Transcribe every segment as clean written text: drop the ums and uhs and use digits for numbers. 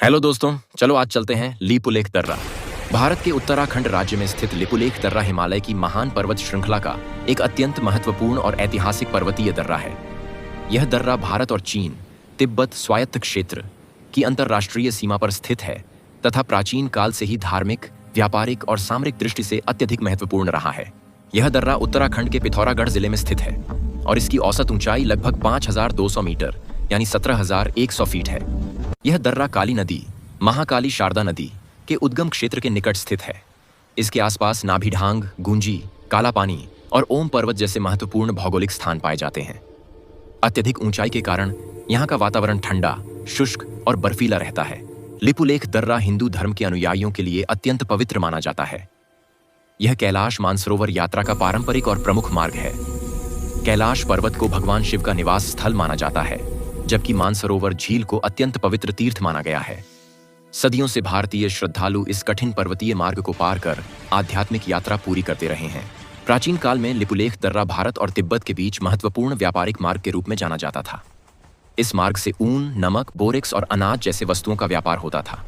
Hello दोस्तों, चलो आज चलते हैं लिपुलेख दर्रा। भारत के उत्तराखंड राज्य में स्थित लिपुलेख दर्रा हिमालय की महान पर्वत श्रृंखला का एक अत्यंत महत्वपूर्ण और ऐतिहासिक पर्वतीय दर्रा है। यह दर्रा भारत और चीन तिब्बत स्वायत्त क्षेत्र की अंतर्राष्ट्रीय सीमा पर स्थित है तथा प्राचीन काल से ही धार्मिक, व्यापारिक और सामरिक दृष्टि से अत्यधिक महत्वपूर्ण रहा है। यह दर्रा उत्तराखंड के पिथौरागढ़ जिले में स्थित है और इसकी औसत ऊंचाई लगभग 5200 मीटर यानी 17100 फीट है। यह दर्रा काली नदी, महाकाली शारदा नदी के उद्गम क्षेत्र के निकट स्थित है। इसके आसपास नाभिढांग, गुंजी, काला पानी और ओम पर्वत जैसे महत्वपूर्ण भौगोलिक स्थान पाए जाते हैं। अत्यधिक ऊंचाई के कारण यहाँ का वातावरण ठंडा, शुष्क और बर्फीला रहता है। लिपुलेख दर्रा हिंदू धर्म के अनुयायियों के लिए अत्यंत पवित्र माना जाता है। यह कैलाश मानसरोवर यात्रा का पारंपरिक और प्रमुख मार्ग है। कैलाश पर्वत को भगवान शिव का निवास स्थल माना जाता है, जबकि मानसरोवर झील को अत्यंत पवित्र तीर्थ माना गया है। सदियों से भारतीय श्रद्धालु इस कठिन पर्वतीय मार्ग को पार कर आध्यात्मिक यात्रा पूरी करते रहे हैं। प्राचीन काल में लिपुलेख दर्रा भारत और तिब्बत के बीच महत्वपूर्ण व्यापारिक मार्ग के रूप में जाना जाता था। इस मार्ग से ऊन, नमक, बोरेक्स और अनाज जैसे वस्तुओं का व्यापार होता था।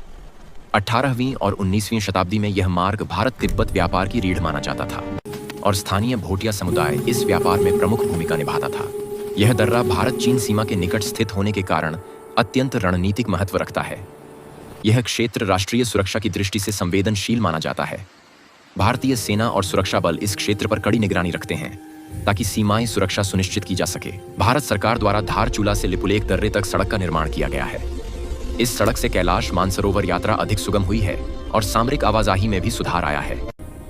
18वीं और 19वीं शताब्दी में यह मार्ग भारत तिब्बत व्यापार की रीढ़ माना जाता था और स्थानीय भोटिया समुदाय इस व्यापार में प्रमुख भूमिका निभाता था। यह दर्रा भारत चीन सीमा के निकट स्थित होने के कारण अत्यंत रणनीतिक महत्व रखता है। यह क्षेत्र राष्ट्रीय सुरक्षा की दृष्टि से संवेदनशील माना जाता है। भारतीय सेना और सुरक्षा बल इस क्षेत्र पर कड़ी निगरानी रखते हैं ताकि सीमाएं सुरक्षा सुनिश्चित की जा सके। भारत सरकार द्वारा धारचूला से लिपुलेख दर्रे तक सड़क का निर्माण किया गया है। इस सड़क से कैलाश मानसरोवर यात्रा अधिक सुगम हुई है और सामरिक आवाजाही में भी सुधार आया है।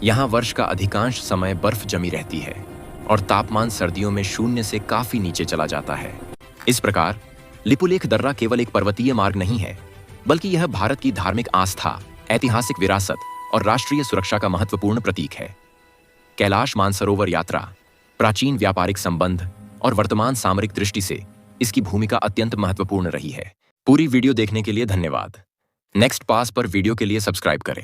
यहाँ वर्ष का अधिकांश समय बर्फ जमी रहती है और तापमान सर्दियों में 0 से काफी नीचे चला जाता है। इस प्रकार लिपुलेख दर्रा केवल एक पर्वतीय मार्ग नहीं है, बल्कि यह भारत की धार्मिक आस्था, ऐतिहासिक विरासत और राष्ट्रीय सुरक्षा का महत्वपूर्ण प्रतीक है। कैलाश मानसरोवर यात्रा, प्राचीन व्यापारिक संबंध और वर्तमान सामरिक दृष्टि से इसकी भूमिका अत्यंत महत्वपूर्ण रही है। पूरी वीडियो देखने के लिए धन्यवाद। नेक्स्ट पास पर वीडियो के लिए सब्सक्राइब करें।